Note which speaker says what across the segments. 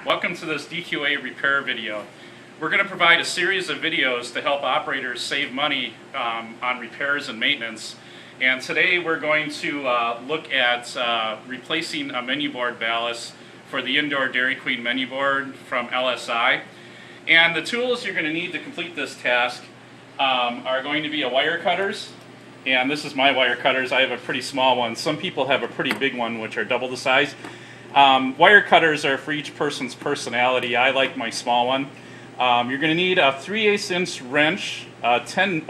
Speaker 1: Welcome to this DQA repair video. We're going to provide a series of videos to help operators save money on repairs and maintenance. And today we're going to look at replacing a menu board ballast for the indoor Dairy Queen menu board from LSI. And the tools you're going to need to complete this task are going to be wire cutters. And this is my wire cutters. I have a pretty small one. Some people have a pretty big one, which are double the size. Wire cutters are for each person's personality. I like my small one. You're going to need a 3/8 inch wrench, a 10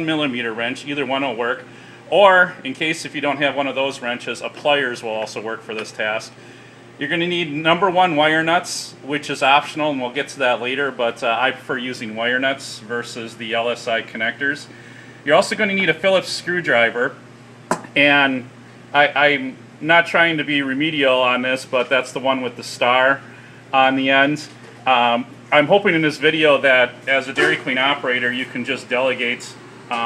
Speaker 1: millimeter wrench. Either one will work. Or, in case if you don't have one of those wrenches, a pliers will also work for this task. You're going to need number 1 wire nuts, which is optional, and we'll get to that later, but I prefer using wire nuts versus the LSI connectors. You're also going to need a Phillips screwdriver, and I'm not trying to be remedial on this, but that's the one with the star on the end. I'm hoping in this video that as a Dairy Queen operator you can just delegate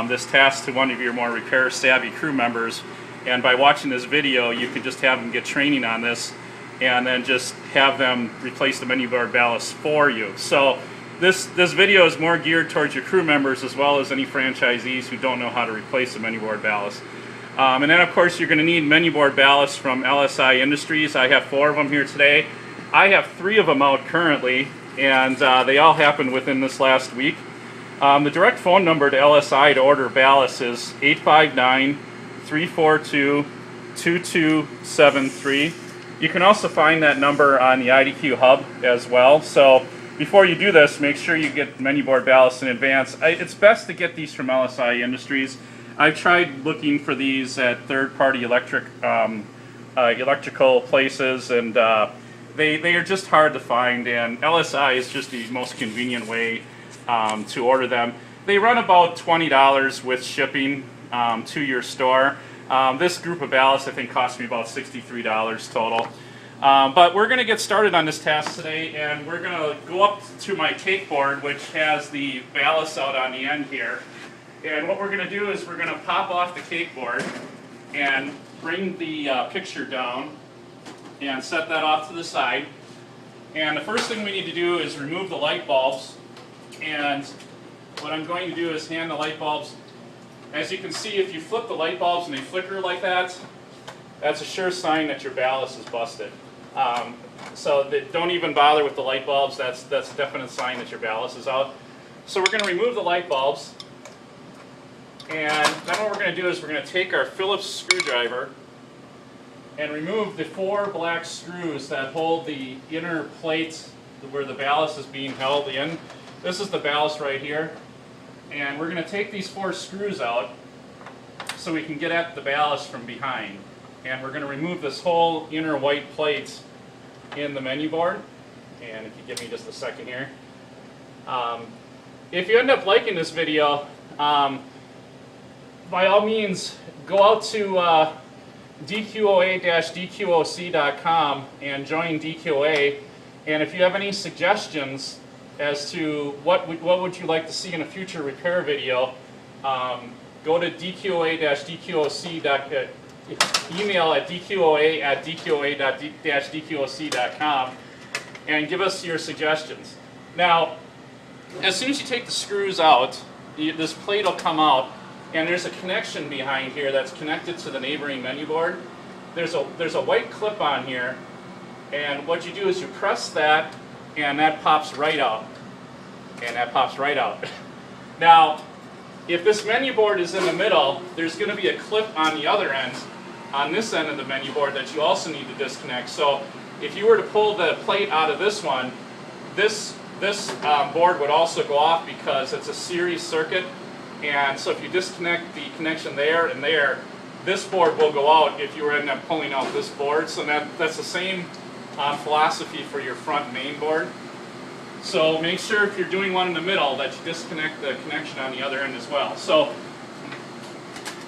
Speaker 1: this task to one of your more repair savvy crew members, and by watching this video you can just have them get training on this and then just have them replace the menu board ballast for you. So this video is more geared towards your crew members as well as any franchisees who don't know how to replace a menu board ballast. And then of course you're going to need menu board ballasts from LSI Industries. I have 4 of them here today. I have 3 of them out currently, and they all happened within this last week. The direct phone number to LSI to order ballasts is 859-342-2273. You can also find that number on the IDQ hub as well. So before you do this, make sure you get menu board ballasts in advance. It's best to get these from LSI Industries. I've tried looking for these at third-party electrical places, and they are just hard to find, and LSI is just the most convenient way to order them. They run about $20 with shipping to your store. This group of ballasts I think cost me about $63 total. But we're going to get started on this task today, and we're going to go up to my cake board, which has the ballast out on the end here. And what we're going to do is we're going to pop off the cake board and bring the picture down and set that off to the side. And the first thing we need to do is remove the light bulbs. And what I'm going to do is hand the light bulbs. As you can see, if you flip the light bulbs and they flicker like that, that's a sure sign that your ballast is busted. So don't even bother with the light bulbs. That's a definite sign that your ballast is out. So we're going to remove the light bulbs. And then what we're going to do is we're going to take our Phillips screwdriver and remove the 4 black screws that hold the inner plate where the ballast is being held in. This is the ballast right here. And we're going to take these 4 screws out so we can get at the ballast from behind. And we're going to remove this whole inner white plate in the menu board. And if you give me just a second here. If you end up liking this video, by all means, go out to DQOA-DQOC.com and join DQA. And if you have any suggestions as to what would you like to see in a future repair video, go to DQOA-DQOC.com, email at DQOA@DQOA-DQOC.com, and give us your suggestions. Now, as soon as you take the screws out, this plate will come out. And there's a connection behind here that's connected to the neighboring menu board. There's a white clip on here, and what you do is you press that, and that pops right out. And that pops right out. Now, if this menu board is in the middle, there's going to be a clip on the other end, on this end of the menu board, that you also need to disconnect. So if you were to pull the plate out of this one, this board would also go off because it's a series circuit. And so if you disconnect the connection there and there, this board will go out if you were to end up pulling out this board. So that's the same philosophy for your front main board. So make sure if you're doing one in the middle that you disconnect the connection on the other end as well. So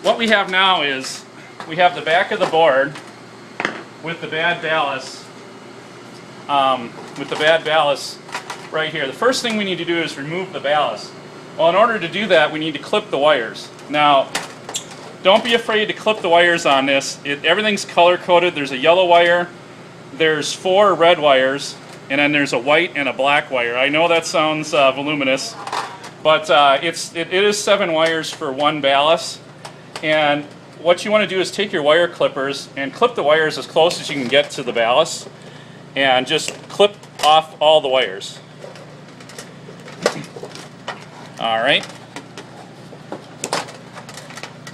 Speaker 1: what we have now is we have the back of the board with the bad ballast, right here. The first thing we need to do is remove the ballast. Well, in order to do that, we need to clip the wires. Now, don't be afraid to clip the wires on this. Everything's color-coded. There's a yellow wire, there's 4 red wires, and then there's a white and a black wire. I know that sounds voluminous, but it is 7 wires for one ballast. And what you want to do is take your wire clippers and clip the wires as close as you can get to the ballast, and just clip off all the wires. All right.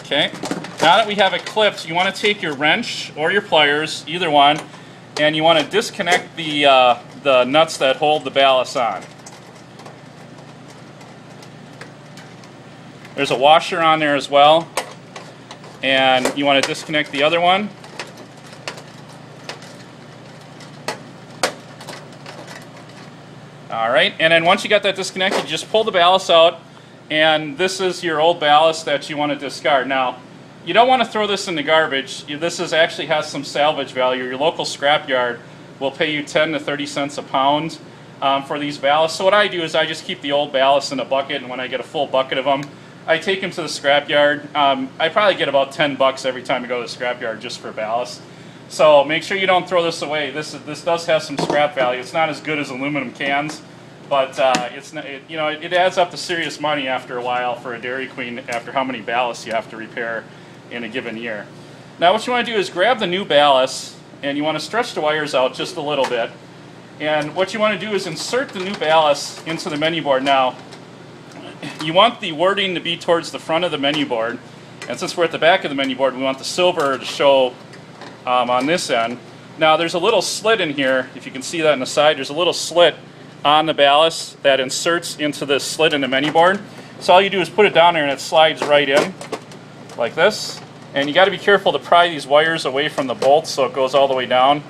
Speaker 1: Okay. Now that we have it clipped, you want to take your wrench or your pliers, either one, and you want to disconnect the nuts that hold the ballast on. There's a washer on there as well, and you want to disconnect the other one. All right, and then once you got that disconnected, you just pull the ballast out, and this is your old ballast that you want to discard. Now, you don't want to throw this in the garbage. This actually has some salvage value. Your local scrapyard will pay you 10 to 30 cents a pound for these ballasts. So what I do is I just keep the old ballast in a bucket, and when I get a full bucket of them, I take them to the scrapyard. I probably get about 10 bucks every time I go to the scrapyard just for ballast. So make sure you don't throw this away. This does have some scrap value. It's not as good as aluminum cans, but it adds up to serious money after a while for a Dairy Queen after how many ballasts you have to repair in a given year. Now what you want to do is grab the new ballast, and you want to stretch the wires out just a little bit. And what you want to do is insert the new ballast into the menu board. Now, you want the wording to be towards the front of the menu board, and since we're at the back of the menu board, we want the silver to show on this end. Now there's a little slit in here, if you can see that on the side, there's a little slit on the ballast that inserts into this slit in the menu board. So all you do is put it down there and it slides right in, like this. And you got to be careful to pry these wires away from the bolts so it goes all the way down.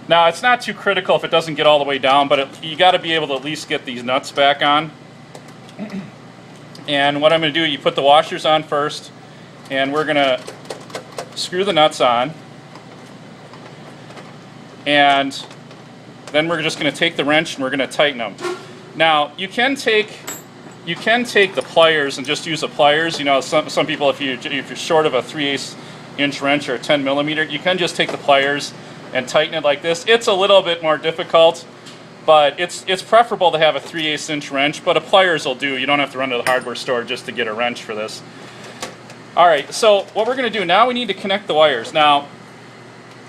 Speaker 1: Now it's not too critical if it doesn't get all the way down, but you got to be able to at least get these nuts back on. And what I'm going to do, you put the washers on first, and we're going to screw the nuts on. And then we're just going to take the wrench and we're going to tighten them. Now you can take the pliers and just use the pliers. You know, some people, if you're short of a 3/8 inch wrench or a 10 millimeter, you can just take the pliers and tighten it like this. It's a little bit more difficult, but it's preferable to have a 3/8 inch wrench. But a pliers will do. You don't have to run to the hardware store just to get a wrench for this. All right. So what we're going to do now, we need to connect the wires. Now,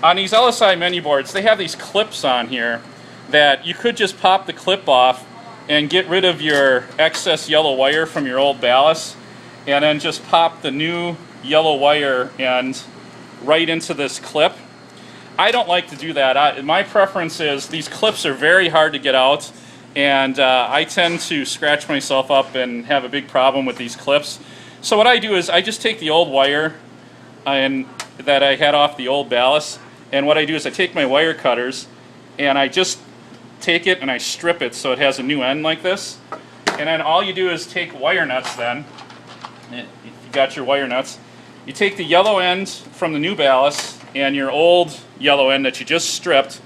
Speaker 1: on these LSI menu boards, they have these clips on here that you could just pop the clip off and get rid of your excess yellow wire from your old ballast, and then just pop the new yellow wire end right into this clip. I don't like to do that. My preference is these clips are very hard to get out, and I tend to scratch myself up and have a big problem with these clips. So what I do is I just take the old wire that I had off the old ballast, and what I do is I take my wire cutters and I just take it and I strip it so it has a new end like this. And then all you do is take wire nuts then. If you got your wire nuts, you take the yellow end from the new ballast and your old yellow end that you just stripped,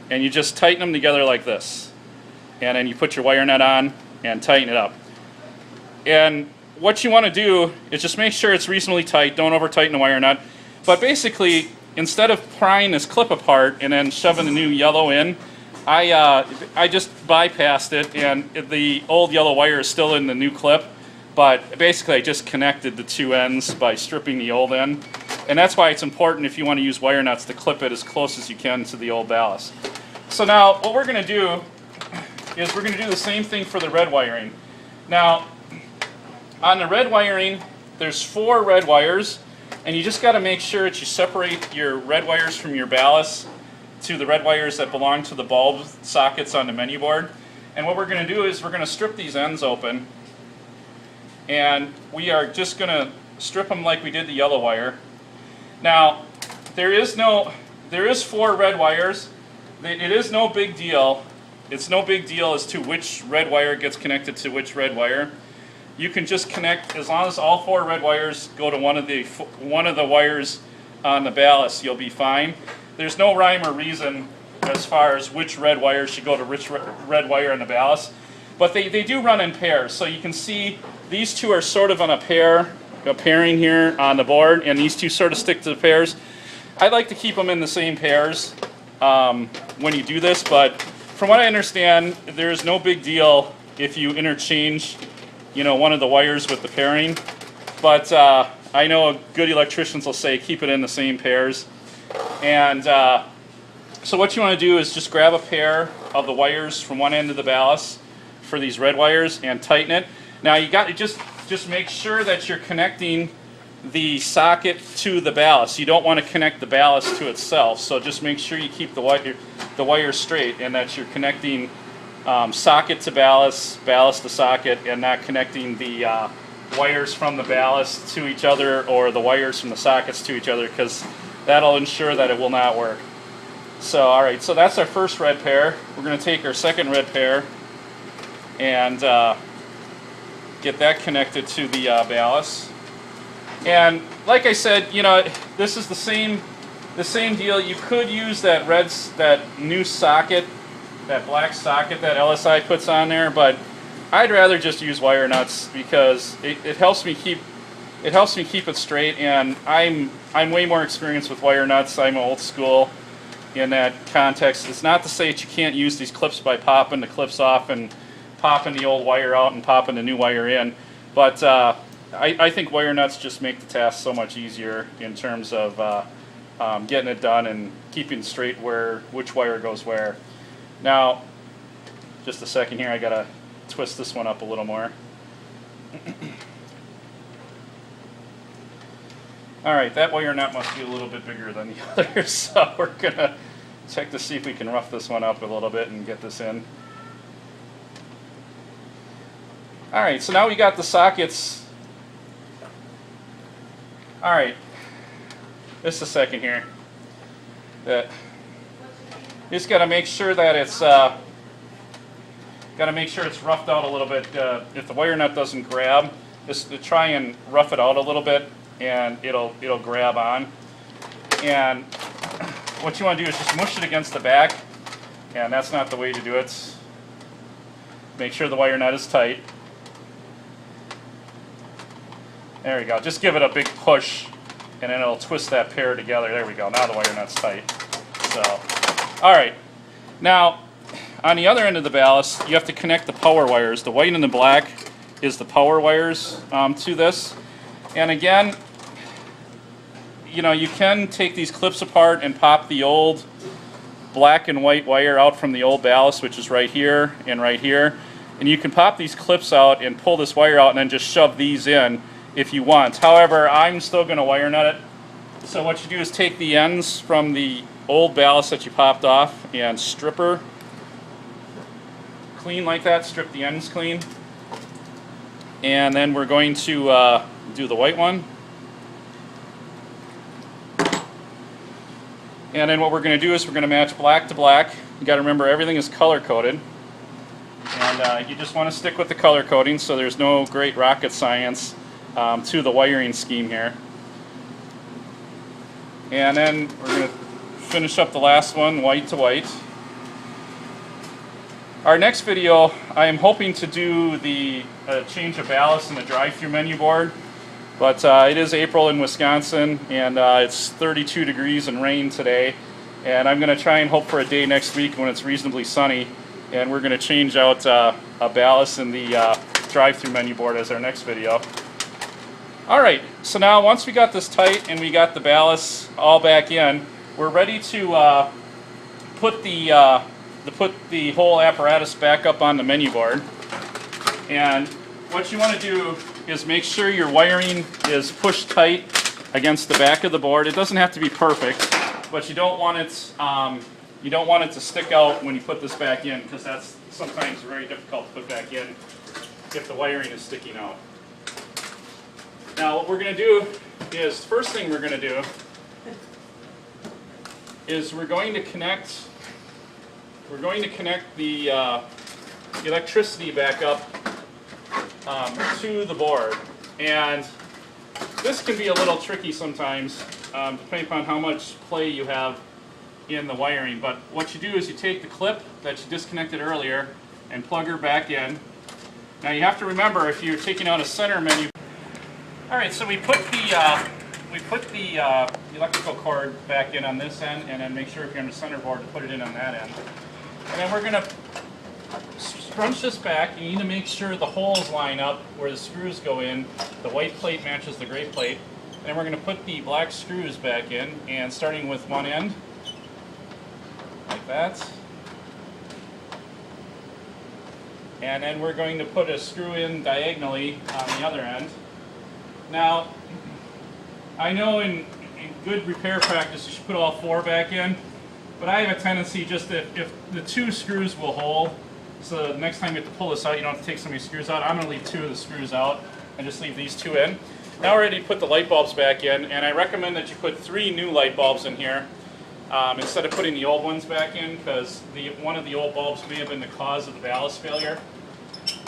Speaker 1: and you just tighten them together like this. And then you put your wire nut on and tighten it up. And what you want to do is just make sure it's reasonably tight. Don't over tighten the wire nut. But basically, instead of prying this clip apart and then shoving the new yellow in, I just bypassed it, and the old yellow wire is still in the new clip, but basically I just connected the two ends by stripping the old end. And that's why it's important, if you want to use wire nuts, to clip it as close as you can to the old ballast. So now what we're going to do is we're going to do the same thing for the red wiring. Now, on the red wiring, there's 4 red wires, and you just got to make sure that you separate your red wires from your ballast to the red wires that belong to the bulb sockets on the menu board. And what we're going to do is we're going to strip these ends open, and we are just going to strip them like we did the yellow wire. Now, there is 4 red wires. It is no big deal. It's no big deal as to which red wire gets connected to which red wire. You can just connect, as long as all 4 red wires go to one of the wires on the ballast, you'll be fine. There's no rhyme or reason as far as which red wire should go to which red wire in the ballast, but they do run in pairs. So you can see these two are sort of on a pairing here on the board, and these two sort of stick to the pairs. I like to keep them in the same pairs when you do this, but from what I understand, there's no big deal if you interchange, one of the wires with the pairing. But I know good electricians will say keep it in the same pairs. And so what you want to do is just grab a pair of the wires from one end of the ballast for these red wires and tighten it. Now you got to just make sure that you're connecting the socket to the ballast. You don't want to connect the ballast to itself, so just make sure you keep the wire straight and that you're connecting socket to ballast, ballast to socket, and not connecting the wires from the ballast to each other or the wires from the sockets to each other, because that'll ensure that it will not work. So alright, so that's our first red pair. We're going to take our second red pair and get that connected to the ballast. And like I said, this is the same deal. You could use that new socket, that black socket that LSI puts on there, but I'd rather just use wire nuts because it helps me keep it straight. And I'm way more experienced with wire nuts. I'm old school in that context. It's not to say that you can't use these clips by popping the clips off and popping the old wire out and popping the new wire in, but I think wire nuts just make the task so much easier in terms of getting it done and keeping straight which wire goes where. Now, just a second here, I gotta twist this one up a little more. Alright, that wire nut must be a little bit bigger than the others, so we're gonna check to see if we can rough this one up a little bit and get this in. Alright, so now we got the sockets. Alright, just a second here. You just got to make sure that it's roughed out a little bit. If the wire nut doesn't grab, just try and rough it out a little bit, and it'll grab on. And what you want to do is just mush it against the back, and that's not the way to do it. Make sure the wire nut is tight. There we go. Just give it a big push, and then it'll twist that pair together. There we go. Now the wire nut's tight. So, all right. Now, on the other end of the ballast, you have to connect the power wires. The white and the black is the power wires to this. And again, you can take these clips apart and pop the old black and white wire out from the old ballast, which is right here and right here. And you can pop these clips out and pull this wire out and then just shove these in if you want. However, I'm still going to wire nut it. So what you do is take the ends from the old ballast that you popped off and strip her clean like that. Strip the ends clean. And then we're going to do the white one. And then what we're going to do is we're going to match black to black. You got to remember everything is color coded. And you just want to stick with the color coding, so there's no great rocket science to the wiring scheme here. And then we're going to finish up the last one, white to white. Our next video, I am hoping to do the change of ballast in the drive-through menu board. But it is April in Wisconsin, and it's 32 degrees and rain today. And I'm going to try and hope for a day next week when it's reasonably sunny. And we're going to change out a ballast in the drive-through menu board as our next video. Alright, so now once we got this tight and we got the ballast all back in, we're ready to put the whole apparatus back up on the menu board. And what you want to do is make sure your wiring is pushed tight against the back of the board. It doesn't have to be perfect, but you don't want it to stick out when you put this back in, because that's sometimes very difficult to put back in if the wiring is sticking out. Now what we're going to do is, first thing we're going to do is we're going to connect the electricity back up to the board. And this can be a little tricky sometimes, depending upon how much play you have in the wiring. But what you do is you take the clip that you disconnected earlier and plug her back in. Now you have to remember, if you're taking out a center menu. Alright, so we put the electrical cord back in on this end, and then make sure if you're on the center board to put it in on that end. And then we're going to scrunch this back. You need to make sure the holes line up where the screws go in. The white plate matches the gray plate. And then we're going to put the black screws back in, and starting with one end, like that. And then we're going to put a screw in diagonally on the other end. Now, I know in good repair practice you should put all four back in, but I have a tendency just that if the two screws will hold, so the next time you have to pull this out, you don't have to take so many screws out. I'm going to leave two of the screws out and just leave these two in. Now we're ready to put the light bulbs back in, and I recommend that you put 3 new light bulbs in here instead of putting the old ones back in, because one of the old bulbs may have been the cause of the ballast failure.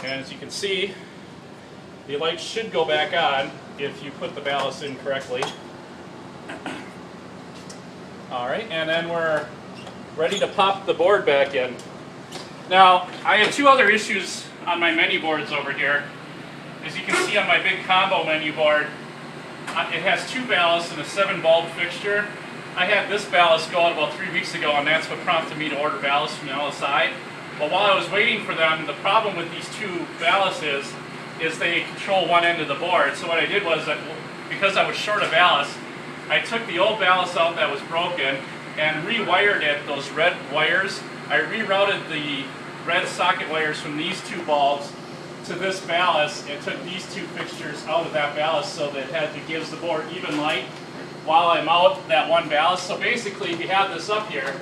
Speaker 1: And as you can see, the lights should go back on if you put the ballast in correctly. Alright, and then we're ready to pop the board back in. Now, I have 2 other issues on my menu boards over here. As you can see on my big combo menu board, it has 2 ballasts and a 7 bulb fixture. I had this ballast go out about 3 weeks ago, and that's what prompted me to order ballasts from LSI. But while I was waiting for them, the problem with these 2 ballasts is they control one end of the board. So what I did was, because I was short of ballast, I took the old ballast out that was broken and rewired it, those red wires. I rerouted the red socket wires from these 2 bulbs to this ballast and took these 2 fixtures out of that ballast so that it gives the board even light while I'm out that one ballast. So basically, if you have this up here,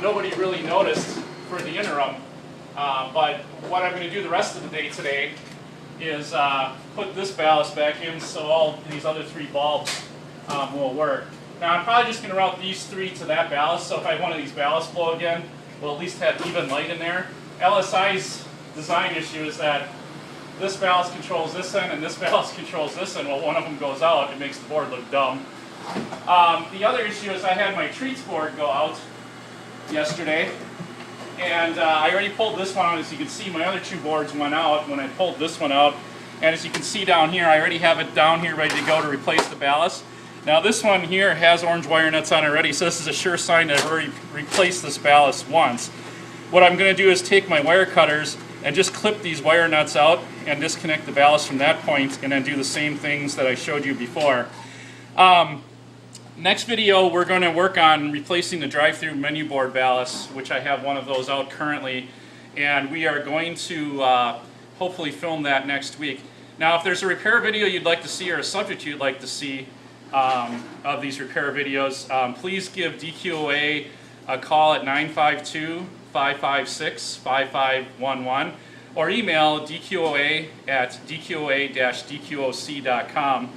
Speaker 1: nobody really noticed for the interim. But what I'm going to do the rest of the day today is put this ballast back in so all these other 3 bulbs will work. Now I'm probably just going to route these 3 to that ballast, so if I have one of these ballasts blow again, we'll at least have even light in there. LSI's design issue is that this ballast controls this end and this ballast controls this end. Well, one of them goes out, it makes the board look dumb. The other issue is I had my treats board go out yesterday, and I already pulled this one out. As you can see, my other 2 boards went out when I pulled this one out. And as you can see down here, I already have it down here ready to go to replace the ballast. Now this one here has orange wire nuts on it already, so this is a sure sign that I've already replaced this ballast once. What I'm going to do is take my wire cutters and just clip these wire nuts out and disconnect the ballast from that point, and then do the same things that I showed you before. Next video, we're going to work on replacing the drive-through menu board ballast, which I have one of those out currently, and we are going to hopefully film that next week. Now, if there's a repair video you'd like to see or a subject you'd like to see of these repair videos, please give DQOA a call at 952-556-5511 or email dqoa at dqoa-dqoc.com.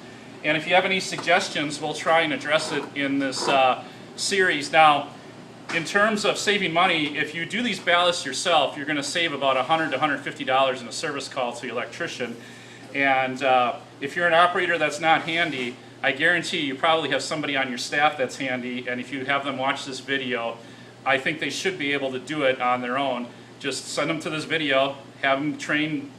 Speaker 1: And if you have any suggestions, we'll try and address it in this series. Now, in terms of saving money, if you do these ballasts yourself, you're going to save about $100 to $150 in a service call to the electrician. And if you're an operator that's not handy, I guarantee you probably have somebody on your staff that's handy, and if you have them watch this video, I think they should be able to do it on their own. Just send them to this video, have them trained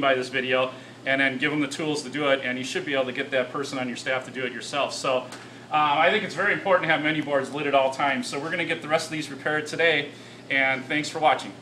Speaker 1: by this video, and then give them the tools to do it, and you should be able to get that person on your staff to do it yourself. So I think it's very important to have menu boards lit at all times. So we're going to get the rest of these repaired today, and thanks for watching.